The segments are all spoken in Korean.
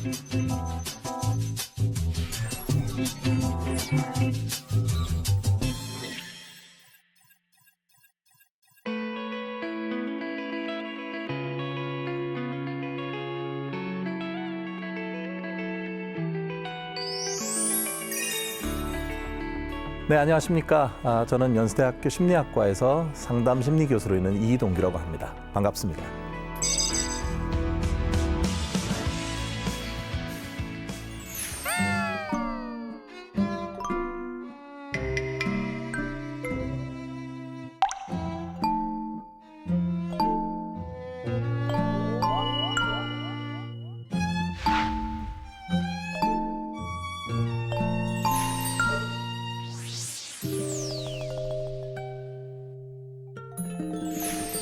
네, 안녕하십니까. 저는 연세대학교 심리학과에서 상담 심리 교수로 있는 이동규라고 합니다. 반갑습니다.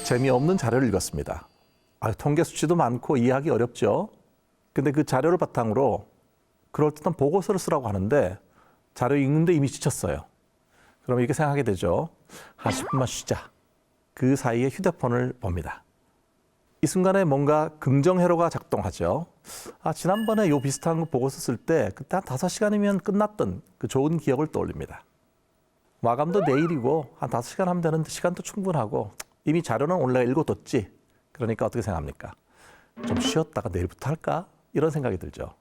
재미없는 자료를 읽었습니다. 통계 수치도 많고 이해하기 어렵죠. 근데 그 자료를 바탕으로 그럴듯한 보고서를 쓰라고 하는데 자료 읽는데 이미 지쳤어요. 그럼 이렇게 생각하게 되죠. 한 10분만 쉬자. 그 사이에 휴대폰을 봅니다. 이 순간에 뭔가 긍정회로가 작동하죠. 지난번에 요 비슷한 거 보고서 쓸 때 그때 한 5시간이면 끝났던 그 좋은 기억을 떠올립니다. 마감도 내일이고 한 5시간 하면 되는데 시간도 충분하고 이미 자료는 원래 읽어뒀지. 그러니까 어떻게 생각합니까? 좀 쉬었다가 내일부터 할까? 이런 생각이 들죠.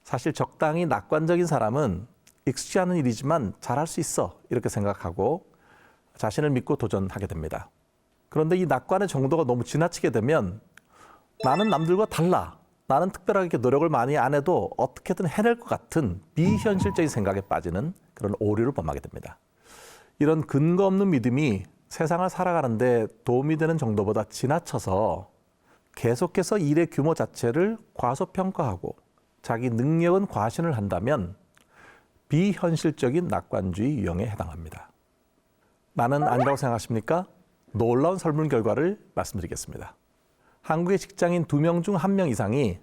사실 적당히 낙관적인 사람은 익숙지 않은 일이지만 잘할 수 있어. 이렇게 생각하고 자신을 믿고 도전하게 됩니다. 그런데 이 낙관의 정도가 너무 지나치게 되면 나는 남들과 달라. 나는 특별하게 노력을 많이 안 해도 어떻게든 해낼 것 같은 비현실적인 생각에 빠지는 그런 오류를 범하게 됩니다. 이런 근거 없는 믿음이 세상을 살아가는데 도움이 되는 정도보다 지나쳐서 계속해서 일의 규모 자체를 과소평가하고 자기 능력은 과신을 한다면 비현실적인 낙관주의 유형에 해당합니다. 나는 아니라고 생각하십니까? 놀라운 설문 결과를 말씀드리겠습니다. 한국의 직장인 2명 중 1명 이상이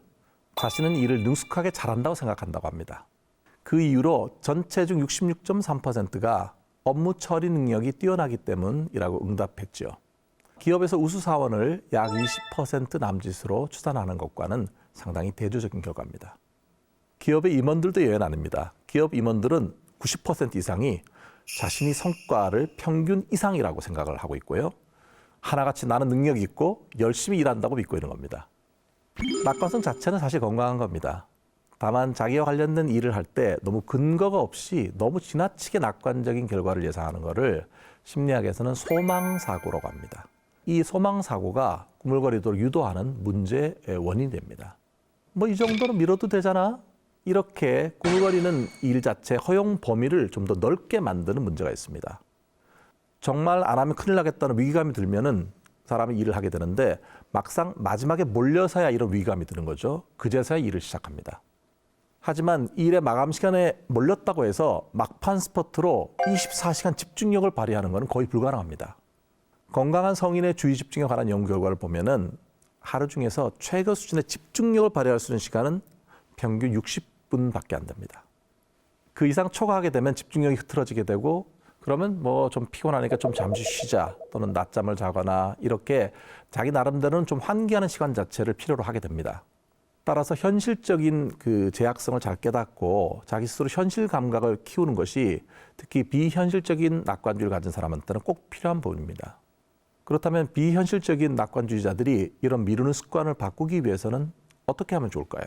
자신은 일을 능숙하게 잘한다고 생각한다고 합니다. 그 이유로 전체 중 66.3%가 업무 처리 능력이 뛰어나기 때문이라고 응답했죠. 기업에서 우수 사원을 약 20% 남짓으로 추산하는 것과는 상당히 대조적인 결과입니다. 기업의 임원들도 예외는 아닙니다. 기업 임원들은 90% 이상이 자신이 성과를 평균 이상이라고 생각을 하고 있고요. 하나같이 나는 능력이 있고 열심히 일한다고 믿고 있는 겁니다. 낙관성 자체는 사실 건강한 겁니다. 다만 자기와 관련된 일을 할 때 너무 근거가 없이 너무 지나치게 낙관적인 결과를 예상하는 것을 심리학에서는 소망사고라고 합니다. 이 소망사고가 꾸물거리도록 유도하는 문제의 원인이 됩니다. 이 정도는 미뤄도 되잖아? 이렇게 꾸물거리는 일 자체 허용 범위를 좀 더 넓게 만드는 문제가 있습니다. 정말 안 하면 큰일 나겠다는 위기감이 들면은 사람이 일을 하게 되는데 막상 마지막에 몰려서야 이런 위기감이 드는 거죠. 그제서야 일을 시작합니다. 하지만 일의 마감 시간에 몰렸다고 해서 막판 스퍼트로 24시간 집중력을 발휘하는 것은 거의 불가능합니다. 건강한 성인의 주의 집중에 관한 연구 결과를 보면은 하루 중에서 최고 수준의 집중력을 발휘할 수 있는 시간은 평균 60분밖에 안 됩니다. 그 이상 초과하게 되면 집중력이 흐트러지게 되고 그러면 좀 피곤하니까 좀 잠시 쉬자 또는 낮잠을 자거나 이렇게 자기 나름대로는 좀 환기하는 시간 자체를 필요로 하게 됩니다. 따라서 현실적인 그 제약성을 잘 깨닫고 자기 스스로 현실 감각을 키우는 것이 특히 비현실적인 낙관주의를 가진 사람한테는 꼭 필요한 부분입니다. 그렇다면 비현실적인 낙관주의자들이 이런 미루는 습관을 바꾸기 위해서는 어떻게 하면 좋을까요?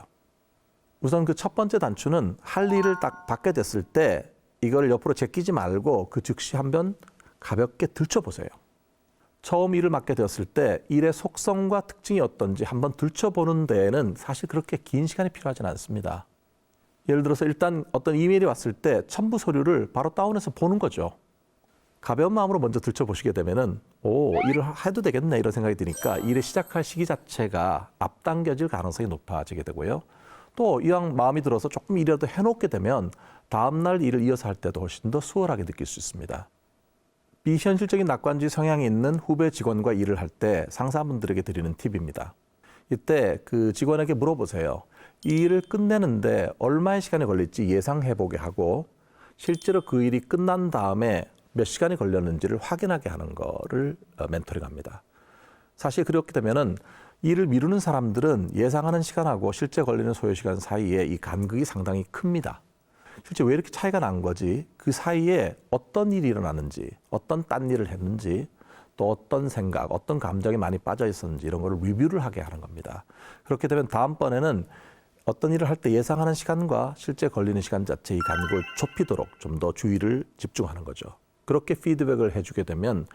우선 그 첫 번째 단추는 할 일을 딱 받게 됐을 때 이걸 옆으로 제끼지 말고 그 즉시 한번 가볍게 들춰보세요. 처음 일을 맡게 되었을 때 일의 속성과 특징이 어떤지 한번 들춰보는 데에는 사실 그렇게 긴 시간이 필요하지는 않습니다. 예를 들어서 일단 어떤 이메일이 왔을 때 첨부 서류를 바로 다운해서 보는 거죠. 가벼운 마음으로 먼저 들춰보시게 되면은 일을 해도 되겠네 이런 생각이 드니까 일을 시작할 시기 자체가 앞당겨질 가능성이 높아지게 되고요. 또 이왕 마음이 들어서 조금 일이라도 해놓게 되면 다음날 일을 이어서 할 때도 훨씬 더 수월하게 느낄 수 있습니다. 비현실적인 낙관주의 성향이 있는 후배 직원과 일을 할 때 상사분들에게 드리는 팁입니다. 이때 그 직원에게 물어보세요. 이 일을 끝내는데 얼마의 시간이 걸릴지 예상해보게 하고 실제로 그 일이 끝난 다음에 몇 시간이 걸렸는지를 확인하게 하는 거를 멘토링합니다. 사실 그렇게 되면은 일을 미루는 사람들은 예상하는 시간하고 실제 걸리는 소요 시간 사이에 이 간극이 상당히 큽니다. 실제 왜 이렇게 차이가 난 거지? 그 사이에 어떤 일이 일어나는지, 어떤 딴 일을 했는지, 또 어떤 생각, 어떤 감정이 많이 빠져 있었는지 이런 거를 리뷰를 하게 하는 겁니다. 그렇게 되면 다음번에는 어떤 일을 할 때 예상하는 시간과 실제 걸리는 시간 자체 이 간극을 좁히도록 좀 더 주의를 집중하는 거죠. 그렇게 피드백을 해주게 되면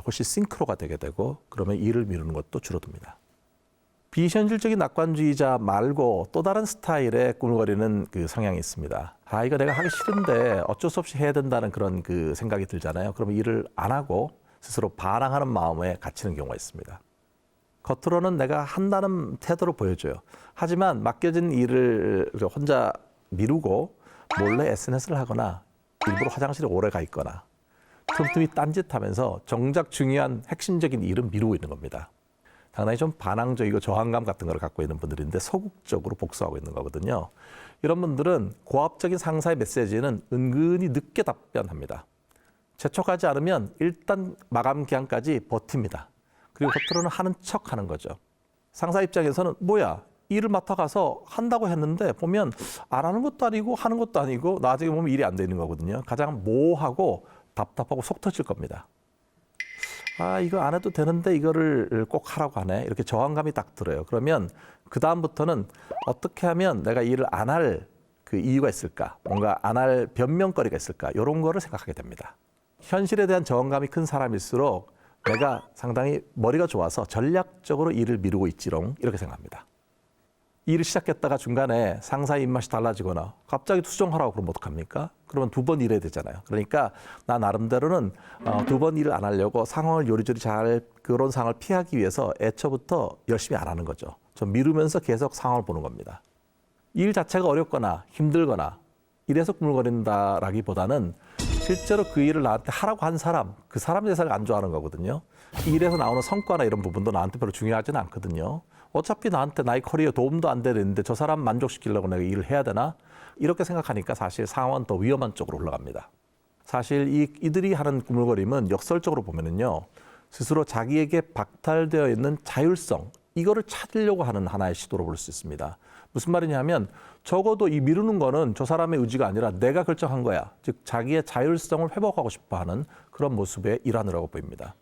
훨씬 싱크로가 되게 되고 그러면 일을 미루는 것도 줄어듭니다. 비현실적인 낙관주의자 말고 또 다른 스타일의 꾸물거리는 그 성향이 있습니다. 아, 이거 내가 하기 싫은데 어쩔 수 없이 해야 된다는 그런 그 생각이 들잖아요. 그러면 일을 안 하고 스스로 반항하는 마음에 갇히는 경우가 있습니다. 겉으로는 내가 한다는 태도를 보여줘요. 하지만 맡겨진 일을 혼자 미루고 몰래 SNS를 하거나 일부러 화장실에 오래 가 있거나 틈틈이 딴짓하면서 정작 중요한 핵심적인 일은 미루고 있는 겁니다. 상당히 좀 반항적이고 저항감 같은 걸 갖고 있는 분들인데 소극적으로 복수하고 있는 거거든요. 이런 분들은 고압적인 상사의 메시지는 은근히 늦게 답변합니다. 재촉하지 않으면 일단 마감 기한까지 버팁니다. 그리고 겉으로는 하는 척 하는 거죠. 상사 입장에서는 뭐야, 일을 맡아가서 한다고 했는데 보면 안 하는 것도 아니고 하는 것도 아니고 나중에 보면 일이 안 되는 거거든요. 가장 모호하고 답답하고 속 터질 겁니다. 아, 이거 안 해도 되는데 이거를 꼭 하라고 하네. 이렇게 저항감이 딱 들어요. 그러면 그다음부터는 어떻게 하면 내가 일을 안 할 그 이유가 있을까? 뭔가 안 할 변명거리가 있을까? 이런 거를 생각하게 됩니다. 현실에 대한 저항감이 큰 사람일수록 내가 상당히 머리가 좋아서 전략적으로 일을 미루고 있지롱 이렇게 생각합니다. 일을 시작했다가 중간에 상사의 입맛이 달라지거나 갑자기 수정하라고 그러면 어떡합니까? 그러면 2번 일해야 되잖아요. 그러니까 나 나름대로는 2번 일을 안 하려고 상황을 요리조리 잘 그런 상황을 피하기 위해서 애초부터 열심히 안 하는 거죠. 좀 미루면서 계속 상황을 보는 겁니다. 일 자체가 어렵거나 힘들거나 이래서 꾸물거린다라기보다는 실제로 그 일을 나한테 하라고 한 사람, 그 사람 대사가 안 좋아하는 거거든요. 이 일에서 나오는 성과나 이런 부분도 나한테 별로 중요하지는 않거든요. 어차피 나한테 나의 커리어 도움도 안 되는데 저 사람 만족시키려고 내가 일을 해야 되나? 이렇게 생각하니까 사실 상황은 더 위험한 쪽으로 올라갑니다. 사실 이들이 하는 꾸물거림은 역설적으로 보면은요, 스스로 자기에게 박탈되어 있는 자율성, 이거를 찾으려고 하는 하나의 시도로 볼 수 있습니다. 무슨 말이냐면 적어도 이 미루는 거는 저 사람의 의지가 아니라 내가 결정한 거야. 즉 자기의 자율성을 회복하고 싶어 하는 그런 모습의 일환이라고 보입니다.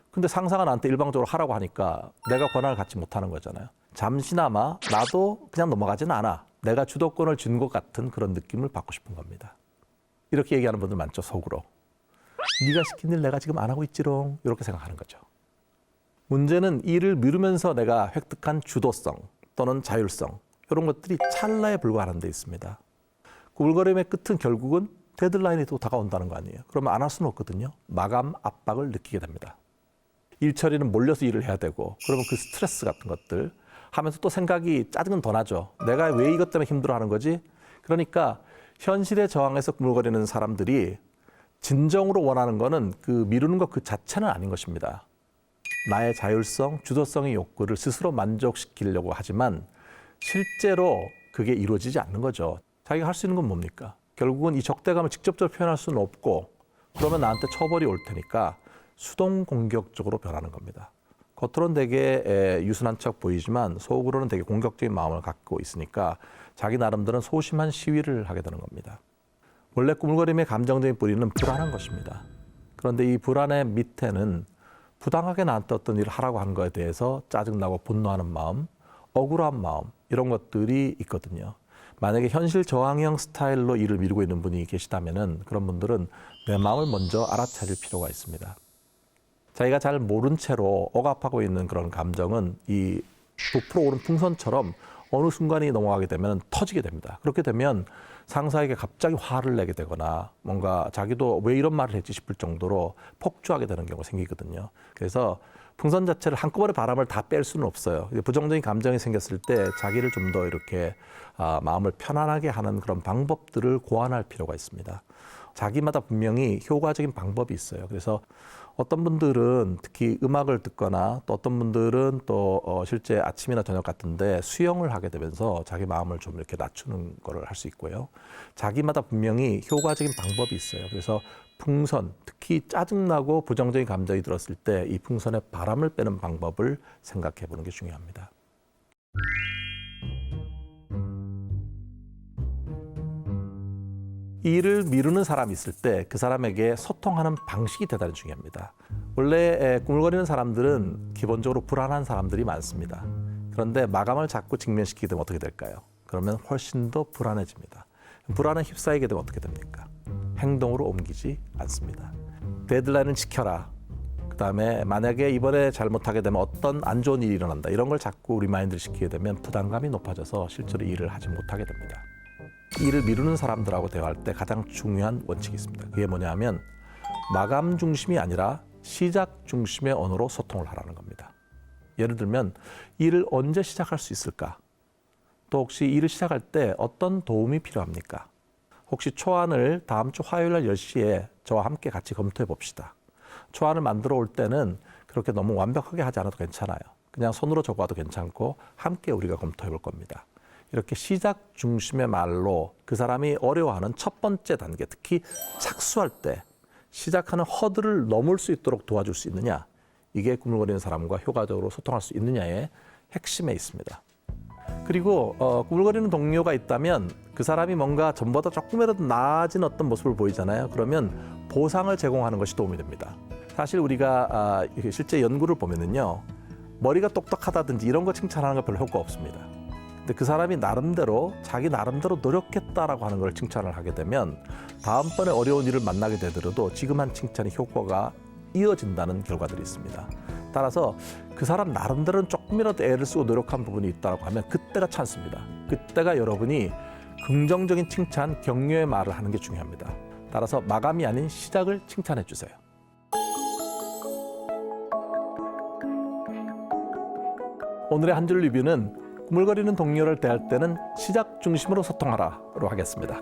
근데 상사가 나한테 일방적으로 하라고 하니까 내가 권한을 갖지 못하는 거잖아요. 잠시나마 나도 그냥 넘어가지는 않아. 내가 주도권을 준 것 같은 그런 느낌을 받고 싶은 겁니다. 이렇게 얘기하는 분들 많죠, 속으로. 네가 시킨 일 내가 지금 안 하고 있지롱. 이렇게 생각하는 거죠. 문제는 일을 미루면서 내가 획득한 주도성 또는 자율성 이런 것들이 찰나에 불과하는 데 있습니다. 꾸물거림의 끝은 결국은 데드라인이 또 다가온다는 거 아니에요. 그러면 안 할 수는 없거든요. 마감 압박을 느끼게 됩니다. 일 처리는 몰려서 일을 해야 되고 그러면 그 스트레스 같은 것들 하면서 또 생각이 짜증은 더 나죠. 내가 왜 이것 때문에 힘들어하는 거지? 그러니까 현실의 저항에서 꾸물거리는 사람들이 진정으로 원하는 거는 그 미루는 것 그 자체는 아닌 것입니다. 나의 자율성, 주도성의 욕구를 스스로 만족시키려고 하지만 실제로 그게 이루어지지 않는 거죠. 자기가 할 수 있는 건 뭡니까? 결국은 이 적대감을 직접적으로 표현할 수는 없고 그러면 나한테 처벌이 올 테니까 수동 공격적으로 변하는 겁니다. 겉으로는 되게 유순한 척 보이지만 속으로는 되게 공격적인 마음을 갖고 있으니까 자기 나름대로는 소심한 시위를 하게 되는 겁니다. 원래 꾸물거림의 감정적인 뿌리는 불안한 것입니다. 그런데 이 불안의 밑에는 부당하게 나한테 어떤 일을 하라고 하는 것에 대해서 짜증나고 분노하는 마음, 억울한 마음 이런 것들이 있거든요. 만약에 현실 저항형 스타일로 일을 미루고 있는 분이 계시다면 그런 분들은 내 마음을 먼저 알아차릴 필요가 있습니다. 자기가 잘 모른 채로 억압하고 있는 그런 감정은 이 부풀어 오른 풍선처럼 어느 순간이 넘어가게 되면 터지게 됩니다. 그렇게 되면 상사에게 갑자기 화를 내게 되거나 뭔가 자기도 왜 이런 말을 했지 싶을 정도로 폭주하게 되는 경우가 생기거든요. 그래서 풍선 자체를 한꺼번에 바람을 다 뺄 수는 없어요. 부정적인 감정이 생겼을 때 자기를 좀 더 이렇게 마음을 편안하게 하는 그런 방법들을 고안할 필요가 있습니다. 자기마다 분명히 효과적인 방법이 있어요. 그래서 어떤 분들은 특히 음악을 듣거나 또 어떤 분들은 또 실제 아침이나 저녁 같은데 수영을 하게 되면서 자기 마음을 좀 이렇게 낮추는 거를 할 수 있고요. 자기마다 분명히 효과적인 방법이 있어요. 그래서 풍선, 특히 짜증나고 부정적인 감정이 들었을 때 이 풍선에 바람을 빼는 방법을 생각해 보는 게 중요합니다. 일을 미루는 사람이 있을 때 그 사람에게 소통하는 방식이 대단히 중요합니다. 원래 꾸물거리는 사람들은 기본적으로 불안한 사람들이 많습니다. 그런데 마감을 자꾸 직면시키게 되면 어떻게 될까요? 그러면 훨씬 더 불안해집니다. 불안에 휩싸이게 되면 어떻게 됩니까? 행동으로 옮기지 않습니다. 데드라인을 지켜라. 그다음에 만약에 이번에 잘못하게 되면 어떤 안 좋은 일이 일어난다. 이런 걸 자꾸 리마인드를 시키게 되면 부담감이 높아져서 실제로 일을 하지 못하게 됩니다. 일을 미루는 사람들하고 대화할 때 가장 중요한 원칙이 있습니다. 그게 뭐냐면 마감 중심이 아니라 시작 중심의 언어로 소통을 하라는 겁니다. 예를 들면 일을 언제 시작할 수 있을까? 또 혹시 일을 시작할 때 어떤 도움이 필요합니까? 혹시 초안을 다음 주 화요일 날 10시에 저와 함께 같이 검토해 봅시다. 초안을 만들어 올 때는 그렇게 너무 완벽하게 하지 않아도 괜찮아요. 그냥 손으로 적어도 괜찮고 함께 우리가 검토해 볼 겁니다. 이렇게 시작 중심의 말로 그 사람이 어려워하는 첫 번째 단계, 특히 착수할 때 시작하는 허들을 넘을 수 있도록 도와줄 수 있느냐, 이게 꾸물거리는 사람과 효과적으로 소통할 수 있느냐의 핵심에 있습니다. 그리고 꾸물거리는 동료가 있다면 그 사람이 뭔가 전보다 조금이라도 나아진 어떤 모습을 보이잖아요. 그러면 보상을 제공하는 것이 도움이 됩니다. 사실 우리가 실제 연구를 보면은요, 머리가 똑똑하다든지 이런 거 칭찬하는 거 별로 효과 없습니다. 근데 그 사람이 나름대로 자기 나름대로 노력했다라고 하는 걸 칭찬을 하게 되면 다음번에 어려운 일을 만나게 되더라도 지금 한 칭찬이 효과가 이어진다는 결과들이 있습니다. 따라서 그 사람 나름대로는 조금이라도 애를 쓰고 노력한 부분이 있다고 하면 그때가 찬스입니다. 그때가 여러분이 긍정적인 칭찬, 격려의 말을 하는 게 중요합니다. 따라서 마감이 아닌 시작을 칭찬해 주세요. 오늘의 한 줄 리뷰는 꾸물거리는 동료를 대할 때는 시작 중심으로 소통하라로 하겠습니다.